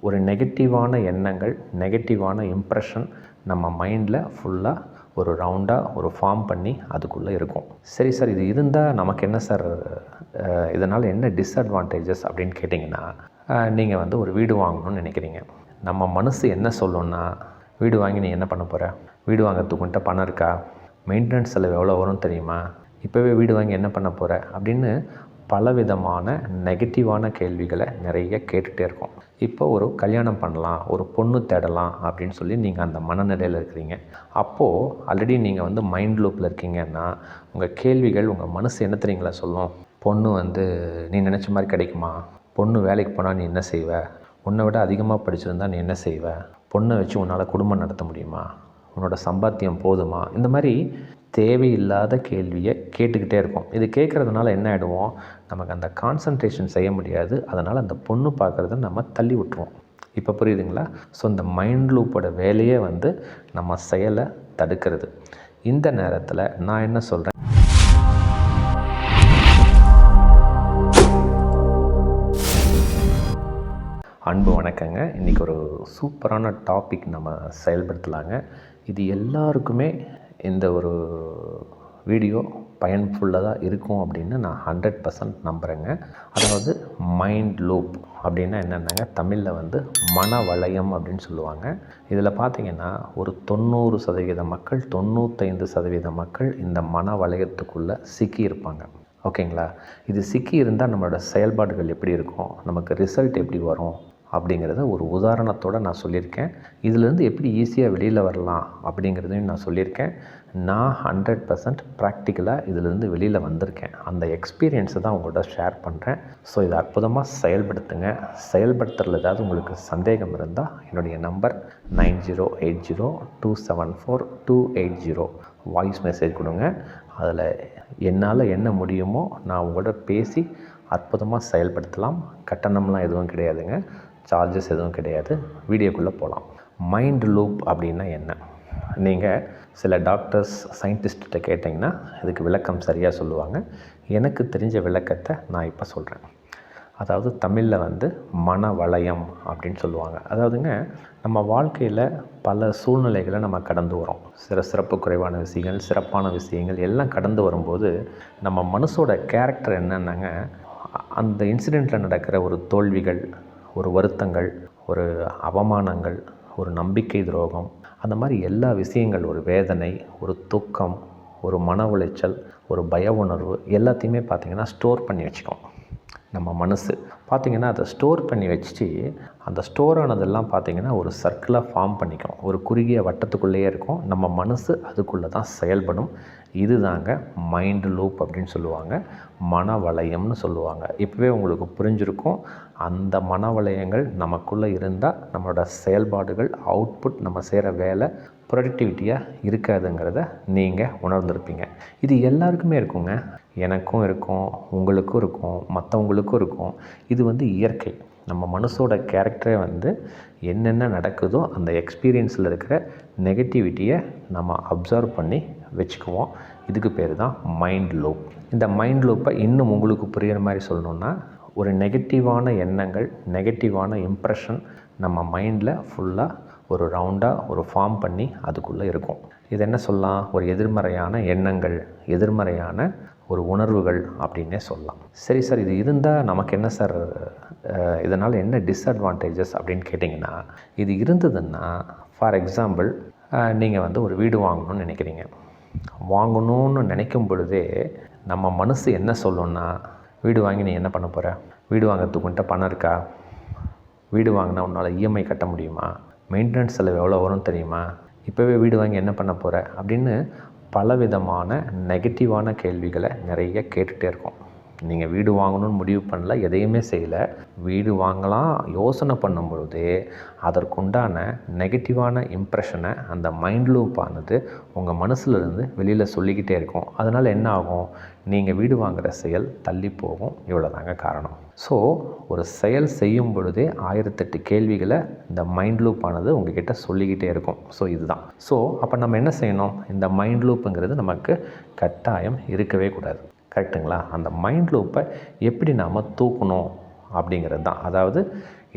ஒரு நெகட்டிவான எண்ணங்கள், நெகட்டிவான இம்ப்ரெஷன் நம்ம மைண்டில் ஃபுல்லாக ஒரு ரவுண்டாக ஒரு ஃபார்ம் பண்ணி அதுக்குள்ளே இருக்கும். சரி சார், இது இருந்தால் நமக்கு என்ன சார், இதனால் என்ன டிஸ்அட்வான்டேஜஸ் அப்படின்னு கேட்டிங்கன்னா, நீங்கள் ஒரு வீடு வாங்கணும்னு நினைக்கிறீங்க. நம்ம மனசு என்ன சொல்லுன்னா, வீடு வாங்கி நீ என்ன பண்ண போகிற, வீடு வாங்கிறதுக்குன்ட்ட பணம் இருக்கா, மெயின்டெனன்ஸ் செலவு எவ்வளோ வரும் தெரியுமா, இப்போவே வீடு வாங்கி என்ன பண்ண போகிற அப்படின்னு பலவிதமான நெகட்டிவான கேள்விகளை நிறைய கேட்டுகிட்டே இருக்கோம். இப்போ ஒரு கல்யாணம் பண்ணலாம், ஒரு பொண்ணு தேடலாம் அப்படின்னு சொல்லி நீங்கள் அந்த மனநிலையில் இருக்கிறீங்க. அப்போது ஆல்ரெடி நீங்கள் மைண்ட் லூப்பில் இருக்கீங்கன்னா, உங்கள் கேள்விகள், உங்கள் மனசு என்ன தெரியுங்களா சொல்லும், பொண்ணு நீ நினச்ச மாதிரி கிடைக்குமா, பொண்ணு வேலைக்கு போனால் நீ என்ன செய்வ, உன்னை விட அதிகமாக படிச்சிருந்தா நீ என்ன செய்வ, பொண்ணை வச்சு உன்னால் குடும்பம் நடத்த முடியுமா, உன்னோட சம்பாத்தியம் போதுமா, இந்த மாதிரி தேவையில்லாத கேள்வியை கேட்டுக்கிட்டே இருக்கும். இது கேட்குறதுனால என்ன ஆகிடுவோம், நமக்கு அந்த கான்சன்ட்ரேஷன் செய்ய முடியாது. அதனால் அந்த பொண்ணு பார்க்குறத நம்ம தள்ளி விட்டுருவோம். இப்போ புரியுதுங்களா? ஸோ இந்த மைண்ட் லூப்போட வேலையே நம்ம செயலை தடுக்கிறது. இந்த நேரத்தில் நான் என்ன சொல்கிறேன், அன்பு வணக்கங்க. இன்றைக்கி ஒரு சூப்பரான டாபிக் நம்ம செயல்படுத்தலாங்க. இது எல்லாருக்குமே இந்த ஒரு வீடியோ பயன்ஃபுல்லாக இருக்கும் அப்படின்னு நான் 100% நம்புகிறேங்க. அதாவது மைண்ட் லூப் அப்படின்னா என்னென்னாங்க, தமிழில் மன வளையம் அப்படின்னு சொல்லுவாங்க. இதில் பார்த்திங்கன்னா ஒரு 90% மக்கள், 95% மக்கள் இந்த மன வளையத்துக்குள்ளே சிக்கி இருப்பாங்க. ஓகேங்களா? இது சிக்கி இருந்தால் நம்மளோட செயல்பாடுகள் எப்படி இருக்கும், நமக்கு ரிசல்ட் எப்படி வரும் அப்படிங்கிறத ஒரு உதாரணத்தோடு நான் சொல்லியிருக்கேன். இதிலேருந்து எப்படி ஈஸியாக வெளியில் வரலாம் அப்படிங்கிறதையும் நான் சொல்லியிருக்கேன். நான் 100% ப்ராக்டிக்கலாக இதிலேருந்து வெளியில் வந்திருக்கேன். அந்த எக்ஸ்பீரியன்ஸை தான் உங்கள்கிட்ட ஷேர் பண்ணுறேன். ஸோ இதை அற்புதமாக செயல்படுத்துங்க. செயல்படுத்துறதுல ஏதாவது உங்களுக்கு சந்தேகம் இருந்தால் என்னுடைய நம்பர் 9080274280 வாய்ஸ் மெசேஜ் கொடுங்க. அதில் என்னால் என்ன முடியுமோ நான் உங்களோட பேசி அற்புதமாக செயல்படுத்தலாம். கட்டணம்லாம் எதுவும் கிடையாதுங்க, சார்ஜஸ் எதுவும் கிடையாது. வீடியோக்குள்ளே போகலாம். மைண்ட் லூப் அப்படின்னா என்ன? நீங்கள் சில டாக்டர்ஸ், சயின்டிஸ்ட்டை கேட்டிங்கன்னா இதுக்கு விளக்கம் சரியாக சொல்லுவாங்க. எனக்கு தெரிஞ்ச விளக்கத்தை நான் இப்போ சொல்கிறேன். அதாவது தமிழில் மன வளையம் அப்படின்னு சொல்லுவாங்க. அதாவதுங்க, நம்ம வாழ்க்கையில் பல சூழ்நிலைகளை நம்ம கடந்து வரோம். சிறப்பு குறைவான விஷயங்கள், சிறப்பான விஷயங்கள் எல்லாம் கடந்து வரும்போது நம்ம மனசோட கேரக்டர் என்னென்னாங்க, அந்த இன்சிடெண்ட்டில் நடக்கிற ஒரு தோல்விகள், ஒரு வருத்தங்கள், ஒரு அவமானங்கள், ஒரு நம்பிக்கை துரோகம், அந்த மாதிரி எல்லா விஷயங்கள், ஒரு வேதனை, ஒரு துக்கம், ஒரு மன உளைச்சல், ஒரு பய உணர்வு எல்லாத்தையுமே பார்த்திங்கன்னா ஸ்டோர் பண்ணி வச்சுக்கோம். நம்ம மனசு பார்த்திங்கன்னா அதை ஸ்டோர் பண்ணி வச்சு, அந்த ஸ்டோர் ஆனதெல்லாம் பார்த்திங்கன்னா ஒரு சர்க்கிளாக ஃபார்ம் பண்ணிக்கும். ஒரு குறுகிய வட்டத்துக்குள்ளேயே இருக்கும். நம்ம மனசு அதுக்குள்ளே தான் செயல்படும். இது தாங்க மைண்ட் லூப் அப்படின்னு சொல்லுவாங்க, மன வளையம்னு சொல்லுவாங்க. இப்போவே உங்களுக்கு புரிஞ்சிருக்கும். அந்த மன வளையங்கள் நமக்குள்ளே இருந்தால் நம்மளோட செயல்பாடுகள், அவுட்புட், நம்ம செய்கிற வேலை ப்ரொடக்டிவிட்டியாக இருக்காதுங்கிறத நீங்கள் உணர்ந்திருப்பீங்க. இது எல்லாருக்குமே இருக்குங்க. எனக்கும் இருக்கும், உங்களுக்கும் இருக்கும், மற்றவங்களுக்கும் இருக்கும். இது இயற்கை. நம்ம மனசோட கேரக்டரே என்னென்ன நடக்குதோ அந்த எக்ஸ்பீரியன்ஸில் இருக்கிற நெகட்டிவிட்டியை நம்ம அப்சர்வ் பண்ணி வச்சுக்குவோம். இதுக்கு பேர் தான் மைண்ட் லூப். இந்த மைண்ட் லூப்பை இன்னும் உங்களுக்கு புரிகிற மாதிரி சொல்லணுன்னா, ஒரு நெகட்டிவான எண்ணங்கள், நெகட்டிவான இம்ப்ரெஷன் நம்ம மைண்டில் ஃபுல்லாக ஒரு ரவுண்டாக ஒரு ஃபார்ம் பண்ணி அதுக்குள்ளே இருக்கும். இது என்ன சொல்லலாம், ஒரு எதிர்மறையான எண்ணங்கள், எதிர்மறையான ஒரு உணர்வுகள் அப்படின்னே சொல்லலாம். சரி சார், இது இருந்தால் நமக்கு என்ன சார், இதனால் என்ன டிஸ்அட்வான்டேஜஸ் அப்படின்னு கேட்டிங்கன்னா, இது இருந்ததுன்னா, ஃபார் எக்ஸாம்பிள், நீங்கள் ஒரு வீடு வாங்கணும்னு நினைக்கிறீங்க. வாங்கணும்னு நினைக்கும் பொழுதே நம்ம மனசு என்ன சொல்லுன்னா, வீடு வாங்கி நீ என்ன பண்ண போகிற, வீடு வாங்கிறதுக்குன்ட்ட பணம் இருக்கா, வீடு வாங்கினா உன்னால் இஎம்ஐ கட்ட முடியுமா, மெயின்டெனன்ஸ் செலவு எவ்வளோ வரும் தெரியுமா, இப்போவே வீடு வாங்கி என்ன பண்ண போகிற அப்படின்னு பலவிதமான நெகட்டிவான கேள்விகளை நிறைய கேட்டுகிட்டே இருக்கோம். நீங்கள் வீடு வாங்கணும்னு முடிவு பண்ணல, எதையுமே செய்யலை, வீடு வாங்கலாம் யோசனை பண்ணும்பொழுதே அதற்குண்டான நெகட்டிவான இம்ப்ரெஷனை அந்த மைண்ட் லூப் ஆனது உங்கள் மனசுலேருந்து வெளியில் சொல்லிக்கிட்டே இருக்கும். அதனால் என்ன ஆகும், நீங்கள் வீடு வாங்குகிற செயல் தள்ளி போகும். இவ்வளோதாங்க காரணம். ஸோ ஒரு செயல் செய்யும் பொழுதே 1008 கேள்விகளை இந்த மைண்ட் லூப் ஆனது உங்ககிட்ட சொல்லிக்கிட்டே இருக்கும். ஸோ இதுதான். ஸோ அப்போ நம்ம என்ன செய்யணும், இந்த மைண்ட் லூப்புங்கிறது நமக்கு கட்டாயம் இருக்கவே கூடாது. கரெக்டுங்களா? அந்த மைண்ட் லூப்பை எப்படி நாம் தூக்கணும் அப்படிங்கிறது தான். அதாவது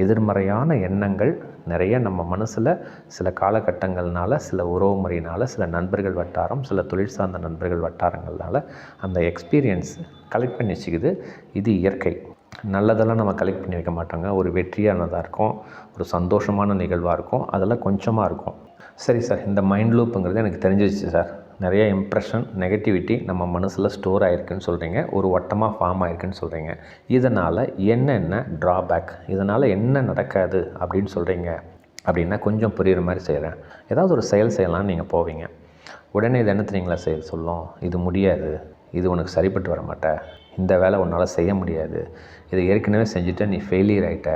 எதிர்மறையான எண்ணங்கள் நிறைய நம்ம மனசில் சில காலகட்டங்கள்னால, சில உறவு முறையினால், சில நண்பர்கள் வட்டாரம், சில தொழில் சார்ந்த நண்பர்கள் வட்டாரங்கள்னால அந்த எக்ஸ்பீரியன்ஸ் கலெக்ட் பண்ணி வச்சுக்குது. இது இயற்கை. நல்லதெல்லாம் நம்ம கலெக்ட் பண்ணி வைக்க மாட்டோங்க. ஒரு வெற்றியானதாக இருக்கும், ஒரு சந்தோஷமான நிகழ்வாக இருக்கும், அதெல்லாம் கொஞ்சமாக இருக்கும். சரி சார், இந்த மைண்ட் லூப்புங்கிறது எனக்கு தெரிஞ்சிச்சு சார். நிறைய இம்ப்ரெஷன், நெகட்டிவிட்டி நம்ம மனசில் ஸ்டோர் ஆகிருக்குன்னு சொல்கிறீங்க, ஒரு வட்டமாக ஃபார்ம் ஆகிருக்குன்னு சொல்கிறீங்க. இதனால் என்னென்ன ட்ராபேக், இதனால் என்ன நடக்காது அப்படின்னு சொல்கிறீங்க அப்படின்னா கொஞ்சம் புரிகிற மாதிரி செய்கிறேன். ஏதாவது ஒரு செயல் செய்யலாம்னு நீங்கள் போவீங்க. உடனே இது என்ன தெரியுங்களா செயல் சொல்லும், இது முடியாது, இது உனக்கு சரிப்பட்டு வர மாட்ட, இந்த வேலை உன்னால் செய்ய முடியாது, இதை ஏற்கனவே செஞ்சுட்ட, நீ ஃபெயிலியர் ஆகிட்ட,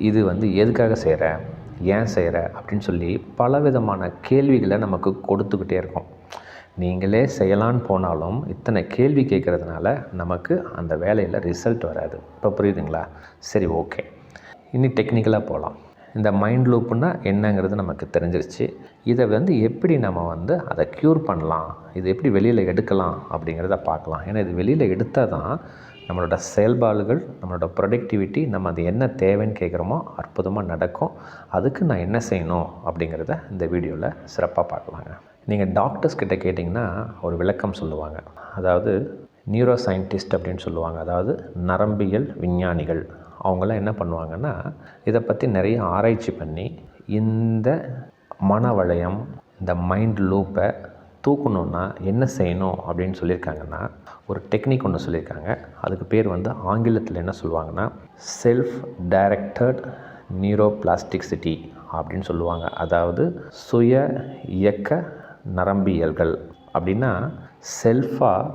இது எதுக்காக செய்கிற, ஏன் செய்கிற அப்படின்னு சொல்லி பலவிதமான கேள்விகளை நமக்கு கொடுத்துக்கிட்டே இருக்கும். நீங்களே செய்யலான்னு போனாலும் இத்தனை கேள்வி கேட்குறதுனால நமக்கு அந்த வேலையில் ரிசல்ட் வராது. இப்போ புரியுதுங்களா? சரி, ஓகே. இனி டெக்னிக்கலாக போகலாம். இந்த மைண்ட் லூப்புன்னா என்னங்கிறது நமக்கு தெரிஞ்சிருச்சு. இதை எப்படி நம்ம அதை க்யூர் பண்ணலாம், இது எப்படி வெளியில் எடுக்கலாம் அப்படிங்கிறத பார்க்கலாம். ஏன்னா இது வெளியில் எடுத்தால் தான் நம்மளோட செயல்பாடுகள், நம்மளோட ப்ரொடக்டிவிட்டி, நம்ம அது என்ன தேவைன்னு கேட்குறோமோ அற்புதமாக நடக்கும். அதுக்கு நான் என்ன செய்யணும் அப்படிங்கிறத இந்த வீடியோவில் சிறப்பாக பார்க்கலாங்க. நீங்கள் டாக்டர்ஸ் கிட்ட கேட்டிங்கன்னா ஒரு விளக்கம் சொல்லுவாங்க. அதாவது நியூரோ சயின்டிஸ்ட் அப்படின்னு சொல்லுவாங்க. அதாவது நரம்பியல் விஞ்ஞானிகள். அவங்களாம் என்ன பண்ணுவாங்கன்னா இதை பற்றி நிறைய ஆராய்ச்சி பண்ணி இந்த மனவளையம், இந்த மைண்ட் லூப்பை தூக்கணுன்னா என்ன செய்யணும் அப்படின்னு சொல்லியிருக்காங்கன்னா ஒரு டெக்னிக் ஒன்று சொல்லியிருக்காங்க. அதுக்கு பேர் ஆங்கிலத்தில் என்ன சொல்லுவாங்கன்னா செல்ஃப் டைரக்டட் நியூரோபிளாஸ்டிசிட்டி அப்படின்னு சொல்லுவாங்க. அதாவது சுய இயக்க நரம்பியல்கள். அப்படின்னா செல்ஃபாக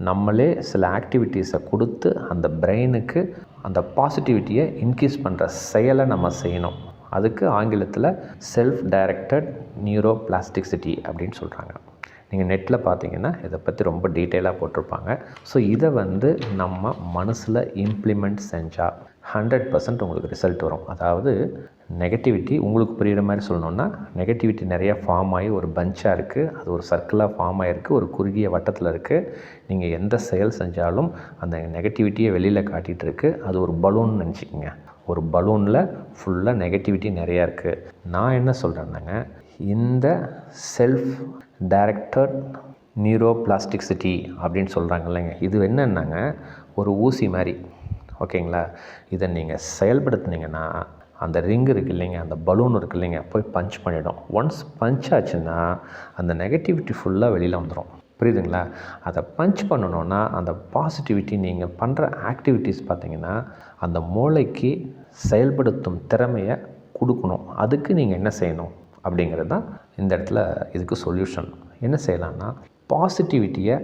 நம்மளே சில ஆக்டிவிட்டீஸை கொடுத்து அந்த பிரெயினுக்கு அந்த பாசிட்டிவிட்டியை இன்க்ரீஸ் பண்ணுற செயலை நம்ம செய்யணும். அதுக்கு ஆங்கிலத்தில் செல்ஃப் டைரக்டட் நியூரோபிளாஸ்டிசிட்டி அப்படின்னு சொல்கிறாங்க. நீங்கள் நெட்டில் பார்த்தீங்கன்னா இதை பற்றி ரொம்ப டீட்டெயிலாக போட்டிருப்பாங்க. ஸோ இதை நம்ம மனசில் இம்ப்ளிமெண்ட் செஞ்சால் 100% உங்களுக்கு ரிசல்ட் வரும். அதாவது நெகட்டிவிட்டி உங்களுக்கு புரிகிற மாதிரி சொல்லணுன்னா, நெகட்டிவிட்டி நிறையா ஃபார்ம் ஆகி ஒரு பஞ்சாக இருக்குது, அது ஒரு சர்க்கிளாக ஃபார்ம் ஆகிருக்கு, ஒரு குறுகிய வட்டத்தில் இருக்குது. நீங்கள் எந்த செயல் செஞ்சாலும் அந்த நெகட்டிவிட்டியை வெளியில் காட்டிகிட்டு இருக்குது. அது ஒரு பலூன் நினச்சிக்கோங்க. ஒரு பலூனில் ஃபுல்லாக நெகட்டிவிட்டி நிறையா இருக்குது. நான் என்ன சொல்கிறேன்னாங்க, இந்த செல்ஃப் டைரக்டட் நியூரோபிளாஸ்டிசிட்டி அப்படின்னு சொல்கிறாங்க இல்லைங்க, இது என்னன்னாங்க ஒரு ஊசி மாதிரி. ஓகேங்களா? இதை நீங்கள் செயல்படுத்துனீங்கன்னா அந்த ரிங் இருக்குது இல்லைங்க, அந்த பலூன் இருக்குது இல்லைங்க, போய் பஞ்ச் பண்ணிவிடும். ஒன்ஸ் பஞ்ச் ஆச்சுன்னா அந்த நெகட்டிவிட்டி ஃபுல்லாக வெளியில் வந்துடும். புரியுதுங்களா? அதை பஞ்ச் பண்ணணுன்னா அந்த பாசிட்டிவிட்டி நீங்கள் பண்ணுற ஆக்டிவிட்டீஸ் பார்த்திங்கன்னா அந்த மூளைக்கு செயல்படுத்தும் திறமையை கொடுக்கணும். அதுக்கு நீங்கள் என்ன செய்யணும் அப்படிங்கிறது தான் இந்த இடத்துல இதுக்கு சொல்யூஷன். என்ன செய்யலாம்னா பாசிட்டிவிட்டியை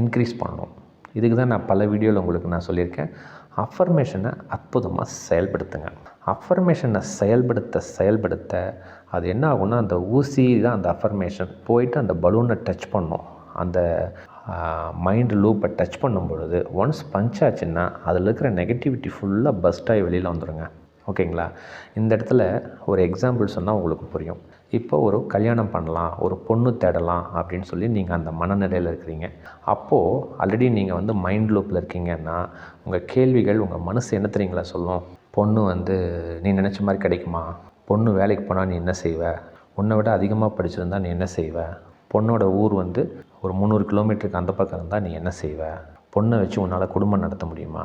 இன்க்ரீஸ் பண்ணணும். இதுக்கு தான் நான் பல வீடியோவில் உங்களுக்கு நான் சொல்லியிருக்கேன். அஃபர்மேஷனை அற்புதமாக செயல்படுத்துங்க. அஃபர்மேஷனை செயல்படுத்த அது என்ன ஆகும்னா அந்த ஊசி தான் அந்த அஃபர்மேஷன் போயிட்டு அந்த பலூனை டச் பண்ணும். அந்த மைண்ட் லூப்பை டச் பண்ணும் பொழுது ஒன்ஸ் பஞ்ச் ஆச்சுன்னா அதில் இருக்கிற நெகட்டிவிட்டி ஃபுல்லாக பஸ்ட் ஆகி வெளியில் வந்துடுங்க. ஓகேங்களா? இந்த இடத்துல ஒரு எக்ஸாம்பிள் சொன்னால் உங்களுக்கு புரியும். இப்போ ஒரு கல்யாணம் பண்ணலாம், ஒரு பொண்ணு தேடலாம் அப்படின்னு சொல்லி நீங்கள் அந்த மனநிலையில் இருக்கிறீங்க. அப்போது ஆல்ரெடி நீங்கள் மைண்ட் லூப்பில் இருக்கீங்கன்னா உங்கள் கேள்விகள், உங்கள் மனசு என்ன தெரியுங்களா சொல்லும், பொண்ணு நீ நினச்ச மாதிரி கிடைக்குமா, பொண்ணு வேலைக்கு போனால் நீ என்ன செய்வ, உன்னை விட அதிகமாக படிச்சிருந்தா நீ என்ன செய்வ, பொண்ணோட ஊர் ஒரு 300 கிலோமீட்டருக்கு அந்த பக்கம் இருந்தால் நீ என்ன செய்வ, பொண்ணை வச்சு உன்னால் குடும்பம் நடத்த முடியுமா,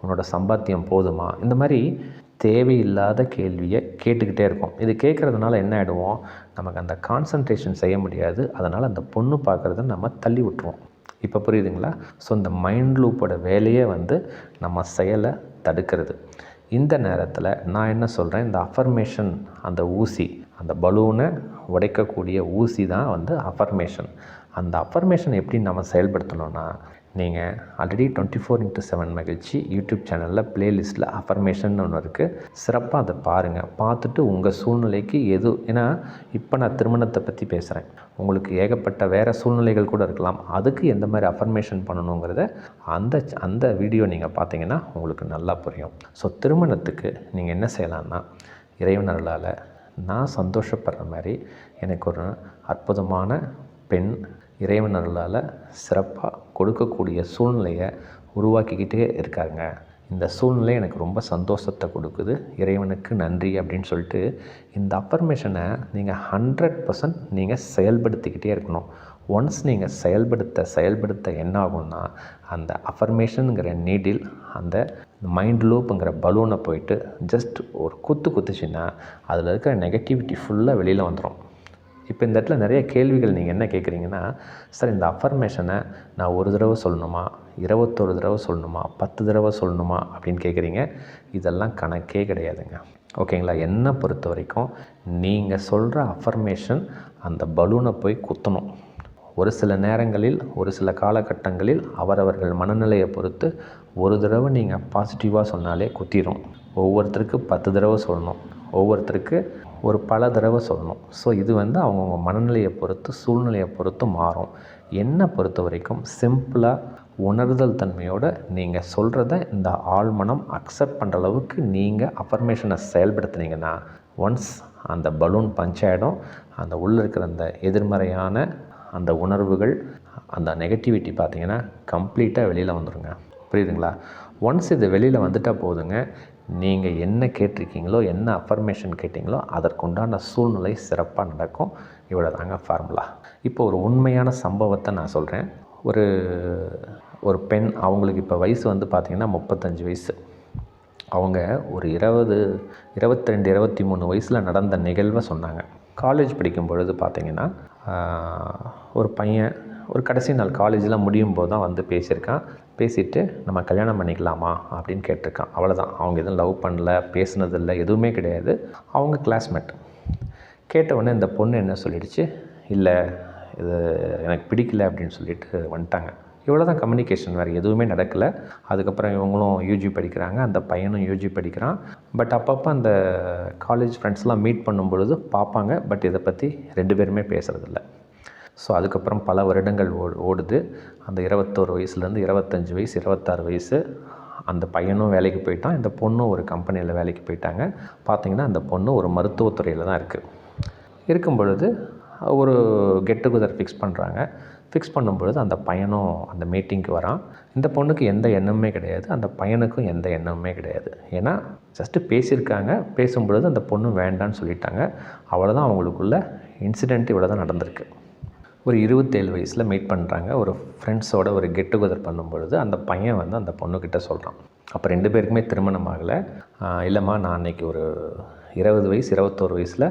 உன்னோட சம்பாத்தியம் போதுமா, இந்த மாதிரி தேவையில்லாத கேள்வியை கேட்டுக்கிட்டே இருக்கும். இது கேட்குறதுனால என்ன ஆகிடுவோம், நமக்கு அந்த கான்சன்ட்ரேஷன் செய்ய முடியாது. அதனால் அந்த பொண்ணு பார்க்குறத நம்ம தள்ளி விட்டுருவோம். இப்போ புரியுதுங்களா? ஸோ இந்த மைண்ட் லூப்போட வேலையே நம்ம செயலை தடுக்கிறது. இந்த நேரத்தில் நான் என்ன சொல்கிறேன், இந்த அஃபர்மேஷன், அந்த ஊசி, அந்த பலூனை உடைக்கக்கூடிய ஊசி தான் அஃபர்மேஷன். அந்த அஃபர்மேஷன் எப்படி நம்ம செயல்படுத்தணும்னா, நீங்கள் ஆல்ரெடி 24x7 மகிழ்ச்சி யூடியூப் சேனலில் ப்ளேலிஸ்ட்டில் அஃபர்மேஷன் ஒன்று இருக்குது. சிறப்பாக அதை பாருங்கள். பார்த்துட்டு உங்கள் சூழ்நிலைக்கு ஏன்னா இப்போ நான் திருமணத்தை பற்றி பேசுகிறேன், உங்களுக்கு ஏகப்பட்ட வேறு சூழ்நிலைகள் கூட இருக்கலாம். அதுக்கு எந்த மாதிரி அஃபர்மேஷன் பண்ணணுங்கிறத அந்த வீடியோ நீங்கள் பார்த்தீங்கன்னா உங்களுக்கு நல்லா புரியும். ஸோ திருமணத்துக்கு நீங்கள் என்ன செய்யலான்னா, இறைவனர்களால் நான் சந்தோஷப்படுற மாதிரி எனக்கு ஒரு அற்புதமான பெண் இறைவனர்களால் சிறப்பாக கொடுக்கக்கூடிய சூழ்நிலையை உருவாக்கிக்கிட்டே இருக்காங்க. இந்த சூழ்நிலை எனக்கு ரொம்ப சந்தோஷத்தை கொடுக்குது, இறைவனுக்கு நன்றி அப்படின்னு சொல்லிட்டு இந்த அஃபர்மேஷனை நீங்கள் 100% நீங்கள் செயல்படுத்திக்கிட்டே இருக்கணும். ஒன்ஸ் நீங்கள் செயல்படுத்த என்ன ஆகும்னா, அந்த அஃபர்மேஷனுங்கிற நீடில் அந்த மைண்ட் லூப்புங்கிற பலூனை போயிட்டு ஜஸ்ட் ஒரு குத்துச்சுன்னா அதில் இருக்கிற நெகட்டிவிட்டி ஃபுல்லாக வெளியில் வந்துடும். இப்போ இந்த இடத்துல நிறைய கேள்விகள் நீங்கள் என்ன கேட்குறீங்கன்னா, சார் இந்த அஃபர்மேஷனை நான் ஒரு தடவை சொல்லணுமா, 21 தடவை சொல்லணுமா, 10 தடவை சொல்லணுமா அப்படின்னு கேட்குறீங்க. இதெல்லாம் கணக்கே கிடையாதுங்க. ஓகேங்களா? என்னை பொறுத்த வரைக்கும் நீங்கள் சொல்கிற அஃபர்மேஷன் அந்த பலூனை போய் குத்தணும். ஒரு சில நேரங்களில் ஒரு சில காலகட்டங்களில் அவரவர்கள் மனநிலையை பொறுத்து ஒரு தடவை நீங்கள் பாசிட்டிவாக சொன்னாலே குத்திடும். ஒவ்வொருத்தருக்கு 10 தடவை சொல்லணும், ஒவ்வொருத்தருக்கு ஒரு பல தடவை சொல்லணும். ஸோ இது அவங்கவுங்க மனநிலையை பொறுத்து சூழ்நிலையை பொறுத்து மாறும். என்னை பொறுத்த வரைக்கும் சிம்பிளாக உணர்தல் தன்மையோடு நீங்கள் சொல்கிறத இந்த ஆழ்மனம் அக்செப்ட் பண்ணுற அளவுக்கு நீங்கள் அஃபர்மேஷனை செயல்படுத்துனீங்கன்னா ஒன்ஸ் அந்த பலூன் பஞ்ச் ஆகிடும். அந்த உள்ளே இருக்கிற அந்த எதிர்மறையான அந்த உணர்வுகள், அந்த நெகட்டிவிட்டி பார்த்திங்கன்னா கம்ப்ளீட்டாக வெளியில் வந்துடுங்க. புரியுதுங்களா? ஒன்ஸ் இது வெளியில் வந்துட்டால் போதுங்க, நீங்கள் என்ன கேட்டிருக்கீங்களோ, என்ன அஃபர்மேஷன் கேட்டிங்களோ அதற்குண்டான சூழ்நிலை சிறப்பாக நடக்கும். இவ்வளோ தாங்க ஃபார்முலா. இப்போ ஒரு உண்மையான சம்பவத்தை நான் சொல்கிறேன். ஒரு பெண், அவங்களுக்கு இப்போ வயசு பார்த்திங்கன்னா 35 வயசு. அவங்க ஒரு 22, 23 வயசில் நடந்த நிகழ்வை சொன்னாங்க. காலேஜ் படிக்கும் பொழுது பார்த்திங்கன்னா ஒரு பையன் ஒரு கடைசி நாள் காலேஜெலாம் முடியும் போது தான் பேசியிருக்கான். பேசிவிட்டு நம்ம கல்யாணம் பண்ணிக்கலாமா அப்படின்னு கேட்டிருக்கான். அவ்வளோதான். அவங்க எதுவும் லவ் பண்ணல, பேசுனதில்லை, எதுவுமே கிடையாது. அவங்க கிளாஸ்மேட். கேட்டவுடனே இந்த பொண்ணு என்ன சொல்லிடுச்சு, இல்லை இது எனக்கு பிடிக்கல அப்படின்னு சொல்லிட்டு வந்துட்டாங்க. இவ்வளோ தான் கம்யூனிகேஷன், வேறு எதுவுமே நடக்கலை. அதுக்கப்புறம் இவங்களும் யூஜி படிக்கிறாங்க, அந்த பையனும் யூஜி படிக்கிறான். பட் அப்பப்போ அந்த காலேஜ் ஃப்ரெண்ட்ஸ்லாம் மீட் பண்ணும் பொழுது பார்ப்பாங்க. பட் இதை பற்றி 2 பேருமே பேசுகிறதில்ல. ஸோ அதுக்கப்புறம் பல வருடங்கள் ஓடுது. அந்த 21 வயசுலேருந்து 25 வயசு, 26 வயசு. அந்த பையனும் வேலைக்கு போயிட்டான், இந்த பொண்ணும் ஒரு கம்பெனியில் வேலைக்கு போயிட்டாங்க. பார்த்திங்கன்னா அந்த பொண்ணு ஒரு மருத்துவத்துறையில் தான் இருக்கும் பொழுது ஒரு கெட் டுகெதர் ஃபிக்ஸ் பண்ணுறாங்க. ஃபிக்ஸ் பண்ணும்பொழுது அந்த பையனும் அந்த மீட்டிங்க்கு வரான். இந்த பொண்ணுக்கு எந்த எண்ணமுமே கிடையாது, அந்த பையனுக்கும் எந்த எண்ணமுமே கிடையாது. ஏன்னா ஜஸ்ட்டு பேசியிருக்காங்க. பேசும்பொழுது அந்த பொண்ணு வேண்டான்னு சொல்லிட்டாங்க. அவ்வளோதான். அவங்களுக்குள்ள இன்சிடெண்ட் இவ்வளோ தான் நடந்திருக்கு. ஒரு 27 வயசில் மீட் பண்ணுறாங்க. ஒரு ஃப்ரெண்ட்ஸோட ஒரு கெட் டுகெதர் பண்ணும்பொழுது அந்த பையன் அந்த பொண்ணுக்கிட்ட சொல்கிறான். அப்போ 2 பேருக்குமே திருமணம் ஆகலை. இல்லைம்மா, நான் அன்றைக்கி ஒரு 20 வயசு 21 வயசில்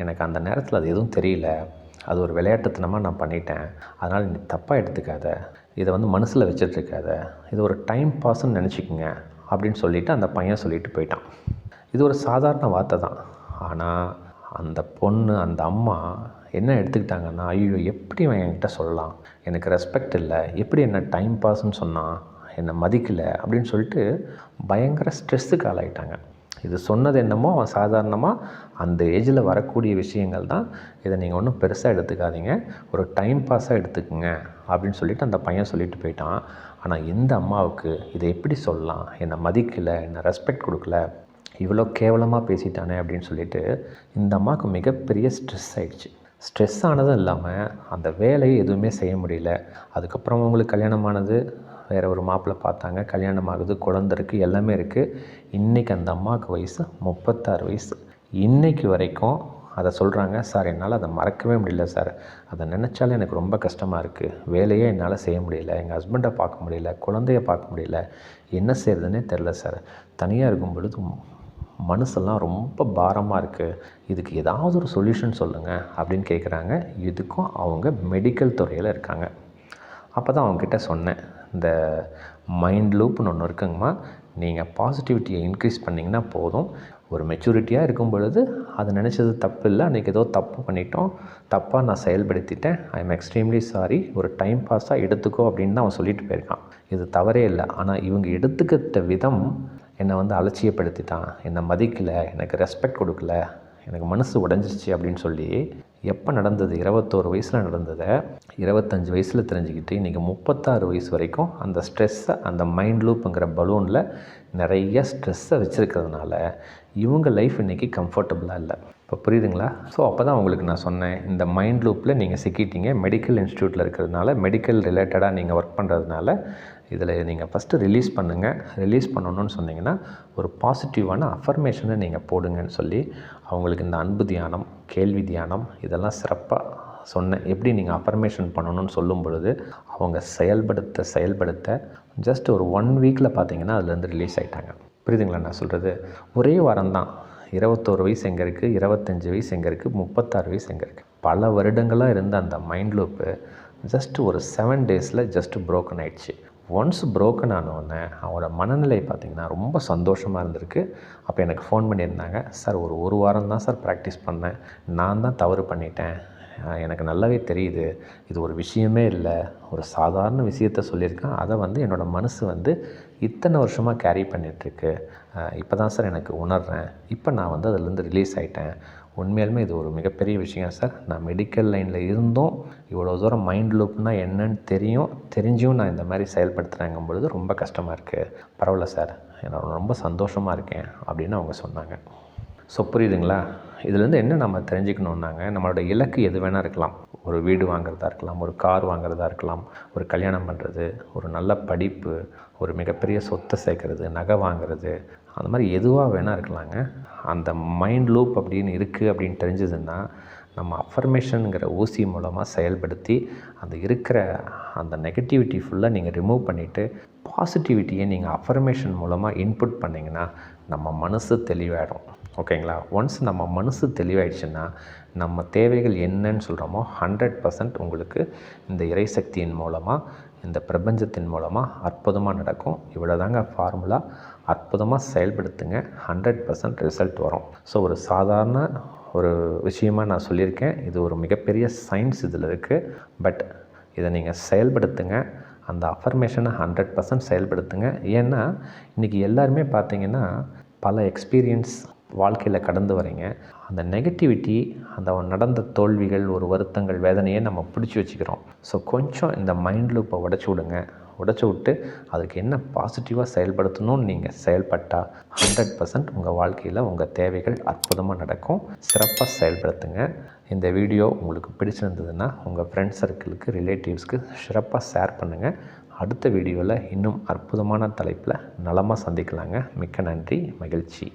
எனக்கு அந்த நேரத்தில் அது எதுவும் தெரியல, அது ஒரு விளையாட்டுத்தனமாக நான் பண்ணிட்டேன், அதனால் நீ தப்பாக எடுத்துக்காத, இதை மனசில் வச்சிட்ருக்காத, இது ஒரு டைம் பாஸ்ன்னு நினச்சிக்கோங்க அப்படின்னு சொல்லிவிட்டு அந்த பையன் சொல்லிட்டு போயிட்டான். இது ஒரு சாதாரண வார்த்தை தான். ஆனால் அந்த பொண்ணு, அந்த அம்மா என்ன எடுத்துக்கிட்டாங்கன்னா, ஐயோ எப்படி அவன் என்கிட்ட சொல்லலாம், எனக்கு ரெஸ்பெக்ட் இல்லை, எப்படி என்ன டைம் பாஸ்ன்னு சொன்னான், என்னை மதிக்கலை அப்படின்னு சொல்லிட்டு பயங்கர ஸ்ட்ரெஸ்ஸுக்கு ஆளாயிட்டாங்க. இது சொன்னது என்னமோ அவன் சாதாரணமாக அந்த ஏஜில் வரக்கூடிய விஷயங்கள் தான், இதை நீங்கள் ஒன்றும் பெருசாக எடுத்துக்காதீங்க, ஒரு டைம் பாஸாக எடுத்துக்கோங்க அப்படின்னு சொல்லிட்டு அந்த பையன் சொல்லிட்டு போயிட்டான். ஆனால் இந்த அம்மாவுக்கு இதை எப்படி சொல்லலாம், என்னை மதிக்கலை, என்னை ரெஸ்பெக்ட் கொடுக்கல, இவ்வளோ கேவலமாக பேசிட்டானே அப்படின்னு சொல்லிட்டு இந்த அம்மாவுக்கு மிகப்பெரிய ஸ்ட்ரெஸ் ஆகிடுச்சு. ஸ்ட்ரெஸ் ஆனதும் இல்லாமல் அந்த வேலையை எதுவுமே செய்ய முடியல. அதுக்கப்புறம் அவங்களுக்கு கல்யாணமானது, வேறு ஒரு மாப்பிள்ளை பார்த்தாங்க, கல்யாணம் ஆகுது, குழந்தை இருக்குது, எல்லாமே இருக்குது. இன்றைக்கி அந்த அம்மாவுக்கு வயசு 36 வயசு. இன்றைக்கி வரைக்கும் அதை சொல்கிறாங்க, சார் என்னால் அதை மறக்கவே முடியல சார், அதை நினச்சாலே எனக்கு ரொம்ப கஷ்டமாக இருக்குது, வேலையே என்னால் செய்ய முடியல, எங்கள் ஹஸ்பண்டை பார்க்க முடியல, குழந்தைய பார்க்க முடியல, என்ன செய்கிறதுனே தெரில சார், தனியாக இருக்கும் பொழுது மனசெல்லாம் ரொம்ப பாரமாக இருக்குது, இதுக்கு ஏதாவது ஒரு சொல்யூஷன் சொல்லுங்கள் அப்படின்னு கேட்குறாங்க. இதுக்கும் அவங்க மெடிக்கல் துறையில் இருக்காங்க. அப்போ தான் அவங்கக்கிட்ட சொன்னேன், இந்த மைண்ட் லூப்னு ஒன்று இருக்குங்கம்மா, நீங்கள் பாசிட்டிவிட்டியை இன்க்ரீஸ் பண்ணிங்கன்னா போதும். ஒரு மெச்சூரிட்டியாக இருக்கும் பொழுது அது நினச்சது தப்பு இல்லை, அன்றைக்கி ஏதோ தப்பு பண்ணிட்டோம், தப்பாக நான் செயல்படுத்திட்டேன், ஐ எம் எக்ஸ்ட்ரீம்லி சாரி, ஒரு டைம் பாஸாக எடுத்துக்கோ அப்படின்னு தான் அவன் சொல்லிட்டு போயிருக்கான். இது தவறே இல்லை. ஆனால் இவங்க எடுத்துக்கிட்ட விதம் என்னை அலட்சியப்படுத்திட்டான், என்னை மதிக்கலை, எனக்கு ரெஸ்பெக்ட் கொடுக்கல, எனக்கு மனசு உடைஞ்சிருச்சு அப்படின்னு சொல்லி எப்போ நடந்தது, 21 வயசில் நடந்ததை 25 வயசில் தெரிஞ்சுக்கிட்டு இன்றைக்கி 36 வயசு வரைக்கும் அந்த ஸ்ட்ரெஸ்ஸை, அந்த மைண்ட் லூப்புங்கிற பலூனில் நிறைய ஸ்ட்ரெஸ்ஸை வச்சுருக்கிறதுனால இவங்க லைஃப் இன்றைக்கி கம்ஃபர்டபுளாக இல்லை. இப்போ புரியுதுங்களா? ஸோ அப்போ தான் உங்களுக்கு நான் சொன்னேன், இந்த மைண்ட் லூப்பில் நீங்கள் சிக்கிட்டீங்க. மெடிக்கல் இன்ஸ்டியூட்டில் இருக்கிறதுனால, மெடிக்கல் ரிலேட்டடாக நீங்கள் ஒர்க் பண்ணுறதுனால இதில் நீங்கள் ஃபஸ்ட்டு ரிலீஸ் பண்ணுங்கள். ரிலீஸ் பண்ணணும்னு சொன்னீங்கன்னா ஒரு பாசிட்டிவான அஃபர்மேஷனை நீங்கள் போடுங்கன்னு சொல்லி அவங்களுக்கு இந்த அன்பு தியானம், கேள்வி தியானம் இதெல்லாம் சிறப்பாக சொன்னேன். எப்படி நீங்கள் அஃபர்மேஷன் பண்ணணும்னு சொல்லும் பொழுது அவங்க செயல்படுத்த ஜஸ்ட் ஒரு 1 வீக்கில் பார்த்தீங்கன்னா அதுலேருந்து ரிலீஸ் ஆகிட்டாங்க. புரியுதுங்களா நான் சொல்கிறது? ஒரே வாரம் தான். 21 வயசு எங்கே இருக்குது, 25 வயசு எங்கே இருக்குது, 36 வயசு எங்கே இருக்குது. பல வருடங்களாக இருந்த அந்த மைண்ட் லூப்பு ஜஸ்ட் ஒரு 7 டேஸில் ஜஸ்ட்டு ப்ரோக்கன் ஆகிடுச்சு. ஒன்ஸ் ப்ரோக்கன் ஆனோடனே அவங்களோட மனநிலை பார்த்திங்கன்னா ரொம்ப சந்தோஷமாக இருந்திருக்கு. அப்போ எனக்கு ஃபோன் பண்ணியிருந்தாங்க, சார் ஒரு வாரம் தான் சார் ப்ராக்டிஸ் பண்ணேன், நான் தான் தவறு பண்ணிட்டேன், எனக்கு நல்லாவே தெரியுது, இது ஒரு விஷயமே இல்லை, ஒரு சாதாரண விஷயத்த சொல்லியிருக்கேன், அதை என்னோடய மனசு இத்தனை வருஷமாக கேரி பண்ணிகிட்ருக்கு, இப்போ தான் சார் எனக்கு உணர்கிறேன், இப்போ நான் அதிலேருந்து ரிலீஸ் ஆகிட்டேன், உண்மையாலுமே இது ஒரு மிகப்பெரிய விஷயம் சார், நான் மெடிக்கல் லைனில் இருந்தும் இவ்வளோ தூரம் மைண்ட் லூப்னால் என்னன்னு தெரிஞ்சும் நான் இந்த மாதிரி செயல்படுத்துகிறேங்கும் பொழுது ரொம்ப கஷ்டமாக இருக்குது, பரவாயில்ல சார், நான் ரொம்ப சந்தோஷமாக இருக்கேன் அப்படின்னு அவங்க சொன்னாங்க. ஸோ புரியுதுங்களா? இதுலேருந்து என்ன நம்ம தெரிஞ்சுக்கணுன்னாங்க, நம்மளோட இலக்கு எது வேணால் இருக்கலாம். ஒரு வீடு வாங்குறதா இருக்கலாம், ஒரு கார் வாங்குறதா இருக்கலாம், ஒரு கல்யாணம் பண்ணுறது, ஒரு நல்ல படிப்பு, ஒரு மிகப்பெரிய சொத்தை சேர்க்குறது, நகை வாங்குறது, அந்த மாதிரி எதுவாக வேணால் இருக்கலாங்க. அந்த மைண்ட் லூப் அப்படின்னு இருக்குது அப்படின்னு தெரிஞ்சதுன்னா நம்ம அஃபர்மேஷனுங்கிற ஊசி மூலமாக செயல்படுத்தி இருக்கிற அந்த நெகட்டிவிட்டி ஃபுல்லாக நீங்கள் ரிமூவ் பண்ணிவிட்டு பாசிட்டிவிட்டியை நீங்கள் அஃபர்மேஷன் மூலமாக இன்புட் பண்ணிங்கன்னா நம்ம மனசு தெளிவாயிடும். ஓகேங்களா? ஒன்ஸ் நம்ம மனசு தெளிவாயிடுச்சுன்னா நம்ம தேவைகள் என்னன்னு சொல்கிறோமோ 100% உங்களுக்கு இந்த இறைசக்தியின் மூலமாக, இந்த பிரபஞ்சத்தின் மூலமாக அற்புதமாக நடக்கும். இவ்வளோதாங்க ஃபார்முலா. அற்புதமாக செயல்படுத்துங்க, 100% ரிசல்ட் வரும். ஸோ ஒரு சாதாரண ஒரு விஷயமாக நான் சொல்லியிருக்கேன். இது ஒரு மிகப்பெரிய சயின்ஸ் இதில் இருக்குது. பட் இதை நீங்கள் செயல்படுத்துங்க. அந்த அஃபர்மேஷனை 100% செயல்படுத்துங்க. ஏன்னா இன்றைக்கி எல்லாருமே பார்த்திங்கன்னா பல எக்ஸ்பீரியன்ஸ் வாழ்க்கையில் கடந்து வரீங்க. அந்த நெகட்டிவிட்டி, அந்த நடந்த தோல்விகள், ஒரு வருத்தங்கள், வேதனையை நம்ம பிடிச்சி வச்சுக்கிறோம். ஸோ கொஞ்சம் இந்த மைண்ட் லூப்பை உடச்சி விடுங்க. உடச்சி விட்டு அதுக்கு என்ன பாசிட்டிவாக செயல்படுத்தணும்னு நீங்கள் செயல்பட்டால் 100% உங்கள் வாழ்க்கையில் உங்கள் தேவைகள் அற்புதமாக நடக்கும். சிறப்பாக செயல்படுத்துங்க. இந்த வீடியோ உங்களுக்கு பிடிச்சிருந்ததுன்னா உங்கள் ஃப்ரெண்ட்ஸ் சர்க்கிளுக்கு, ரிலேட்டிவ்ஸ்க்கு சிறப்பாக ஷேர் பண்ணுங்கள். அடுத்த வீடியோவில் இன்னும் அற்புதமான தலைப்பில் நலமாக சந்திக்கலாங்க. மிக்க நன்றி, மகிழ்ச்சி.